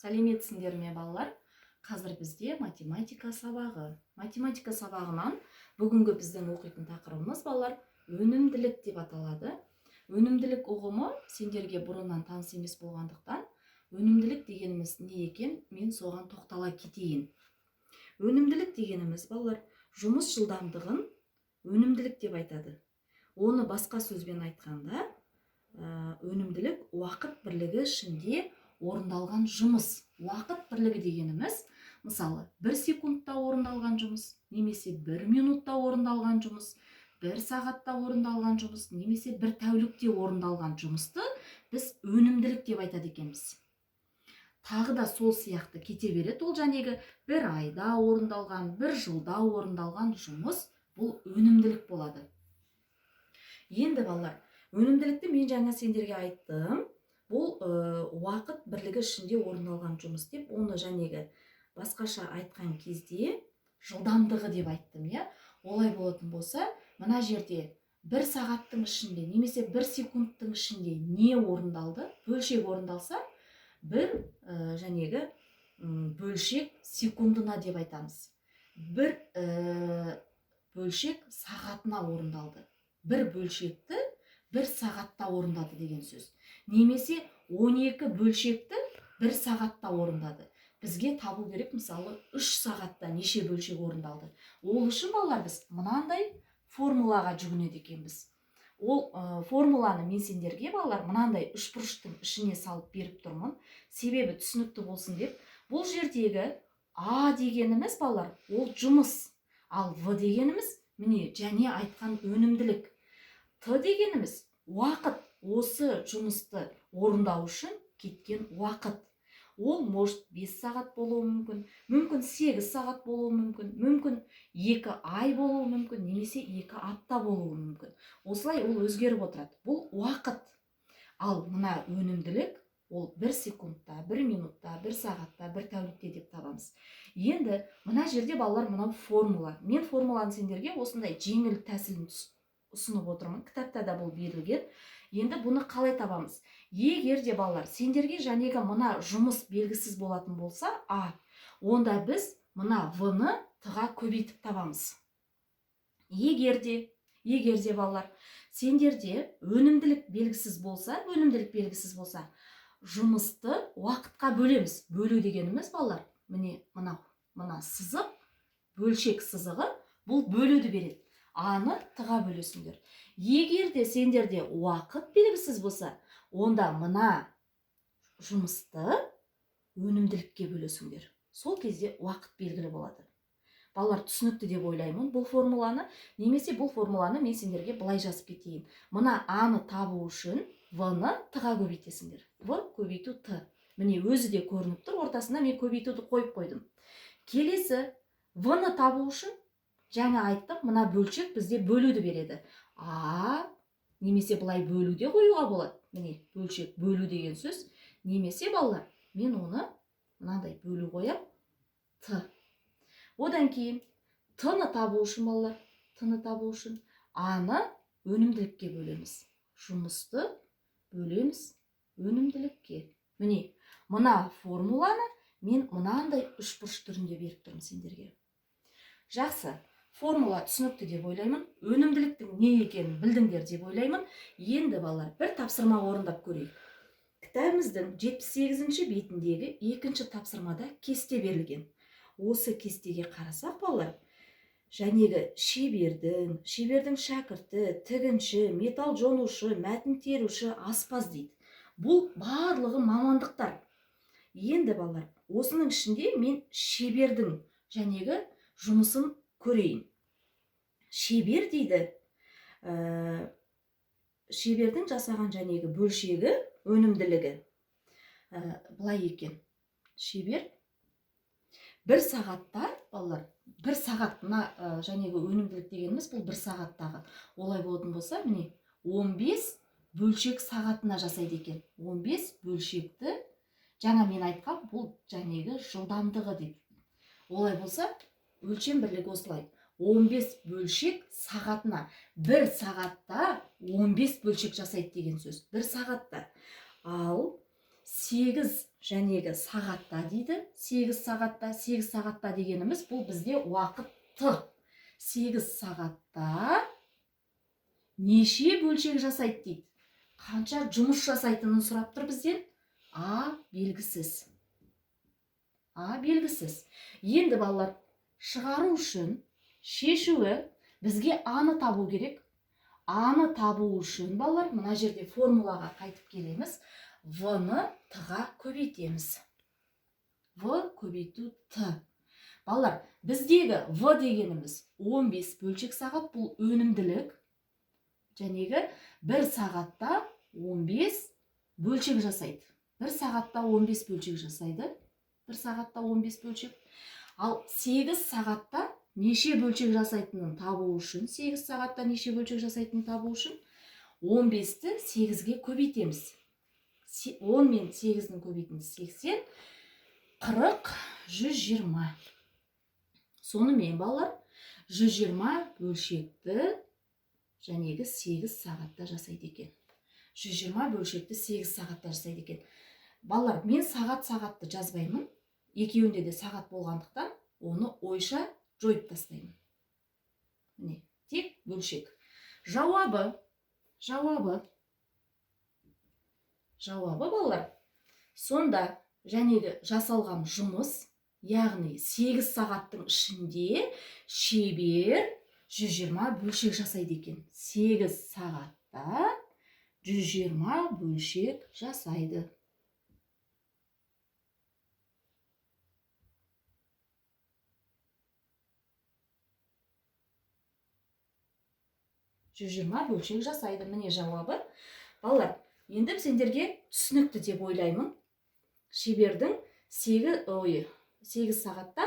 Сәлеметсіңдер ме балалар? Қазір бізде математика сабағы. Математика сабағынан бүгінгі біздің оқитын тақырыбымыз балалар өнімділік деп аталады. Өнімділік ұғымы сендерге бұрыннан таныс емес болғандықтан, өнімділік дегеніміз не екен, мен соған тоқтала кетейін. Өнімділік дегеніміз балалар жұмыс жылдамдығын өнімділік деп айтады. Оны басқа сөзбен айтқанда, өнімділік уақыт бірлігі ішінде орындалған жұмыс. Уақыт бірлігі дегеніміз, мысалы, 1 секундта орындалған жұмыс, немесе 1 минутта орындалған жұмыс, 1 сағатта орындалған жұмыс, немесе 1 тәулікте орындалған жұмысты біз өнімділік деп айтады екенбіз. Тағы да сол сияқты кете береді. Ол жәнегі 1 айда орындалған, 1 жылда орындалған жұмыс, бұл өнімділік болады. Енді балалар, өнімділікті мен жаңа сендерге айттым. Бұл уақыт бірлігі ішінде орындалған жұмыс деп, оны жәнегі басқаша айтқан кезде жылдамдығы деп айттым, я? Олай болатын болса, мына жерде 1 сағаттың ішінде, немесе 1 секундтың ішінде не орындалды? Бөлшек орындалса, бір жәнегі бөлшек секундына деп айтамыз. Бір бөлшек сағатына орындалды. Бір бөлшекті 1 сағатта орындады деген сөз. Немесе 12 бөлшекті 1 сағатта орындады. Бізге табу керек, мысалы, 3 сағатта неше бөлшек орындалды. Ол үшін балалар біз мынандай формулаға жүгінеді екенбіз. Ол формуланы мен сендерге балалар мынандай үшбұрыштың ішіне салып беріп тұрмын. Себебі түсінікті болсын деп. Бұл жердегі А дегеніміз балалар, ол жұмыс. Ал В дегеніміз, міне және айтқан өнімділік. Т дегеніміз уақыт. Осы жұмысты орындау үшін кеткен уақыт. Ол может 5 сағат болуы мүмкін, мүмкін 8 сағат болуы мүмкін, мүмкін 2 ай болуы мүмкін, немесе 2 апта болуы мүмкін. Осылай ол өзгеріп отырады. Бұл уақыт. Ал мына өнімділік, ол 1 секундта, 1 минутта, 1 сағатта, 1 тәулікте деп табамыз. Енді мына жерде балалар мынау формула. Мен формуланы сендерге осындай жеңіл тәсілін ұсынып отырмын. Кітапта да бұл берілген. Енді бұны қалай табамыз? Егер де балалар сендерге жәнегі мына жұмыс белгісіз болатын болса, А, онда біз мына В-ны Т-ға көбейтіп табамыз. Егер де балалар сендерде өнімділік белгісіз болса, жұмысты уақытқа бөлеміз. Бөлу дегеніміз балалар, мына сызық, бөлшек сызығы, бұл бөлуді береді. А-ны Т-ға бөлесіңдер. Егер де сендерде уақыт белгісіз болса, онда мына жұмысты өнімділікке бөлесіңдер. Сол кезде уақыт белгілі болады. Балалар түсінікті деп ойлаймын бұл формуланы, немесе бұл формуланы мен сендерге былай жазып кетейін. Мына А-ны табу үшін В-ны Т-ға көбейтесіңдер. В көбейту Т. Міне өзі де көрініп тұр, ортасына мен көбейтуді қойып қойдым. Келесі В-ны табу үшін жаңа айттық, мына бөлшек бізде бөлуді береді. А, немесе былай бөлуде қоюға болады. Міне, бөлшек бөлу деген сөз. Немесе балалар, мен оны мынандай бөлу қоям, Т. Одан кейін Т-ны табу үшін балалар, Т-ны табу үшін А-ны өнімділікке бөлеміз. Жұмысты бөлеміз өнімділікке. Міне, мына формуланы мен мынандай үшбұрыш түрінде беріп тұрмын сендерге. Жақсы. Формула түсінікті деп ойлаймын. Өнімділіктің не екенін білдіңдер деп ойлаймын. Енді балалар бір тапсырма орындап көрейік. Кітабымыздың 78-ші бетіндегі 2-ші тапсырмада кесте берілген. Осы кестеге қарасақ балалар, жәнегі шебердің шәкірті, тігінші, металл жонушы, мәтін теруші, аспаз дейді. Бұл барлығы мамандықтар. Енді балалар, осының ішінде мен шебердің жәнегі жұмысын көрейін. Шебер дейді, шебердің жасаған жәнегі бөлшегі өнімділігі былай екен. Шебер 1 сағатта, балалар, 1 сағат, жәнегі өнімділік дегеніміз бұл 1 сағаттағы. Олай болатын болса, міне 15 бөлшек сағатына жасайды екен. 15 бөлшекті, жаңа мен айтқан, бұл жәнегі жылдамдығы деп. Олай болса, өлшем бірлігі осылай. 15 бөлшек сағатына. 1 сағатта 15 бөлшек жасайды деген сөз. 1 сағатта. Ал 8 жәнегі сағатта дейді. 8 сағатта, 8 сағатта дегеніміз бұл бізде уақытты. 8 сағатта неше бөлшек жасайды дейді. Қанша жұмыс жасайтынын сұрап тұр бізден. А белгісіз. А белгісіз. Енді балалар, шығару үшін шешуі бізге аны табу керек. Аны табу үшін балалар, мына жерде формулаға қайтып келеміз. В-ны Т-ға көбейтеміз. В көбейту Т. Балалар, біздегі В дегеніміз 15 бөлшек сағат, бұл өнімділік. Жәнегі 1 сағатта 15 бөлшек жасайды. 1 сағатта 15 бөлшек жасайды. 1 сағатта 15 бөлшек. Ал 8 сағатта неше бөлшек жасайтынын табу үшін, 8 сағатта неше бөлшек жасайтынын табу үшін 15-ті 8-ге көбейтеміз. 10 мен 8-дің көбейтіндісі 80, 40, 120. Сонымен балалар, 120 бөлшекті жәнегі 8 сағатта жасайды екен. 120 бөлшекті 8 сағатта жасайды екен. Балалар, мен сағатты жазбаймын. Екеуінде де сағат болғандықтан, оны ойша жойып тастаймын. Міне, тек бөлшек. Жауабы балалар. Сонда жәнегі жасалған жұмыс, яғни 8 сағаттың ішінде шебер 120 бөлшек жасайды екен. 8 сағатта 120 бөлшек жасайды. 120 бөлшек жасайды. Міне жауабы. Балалар, енді сендерге түсінікті деп ойлаймын. Шебердің 8 сағатта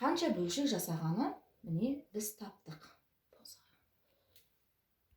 қанша бөлшек жасағаны міне біз таптық.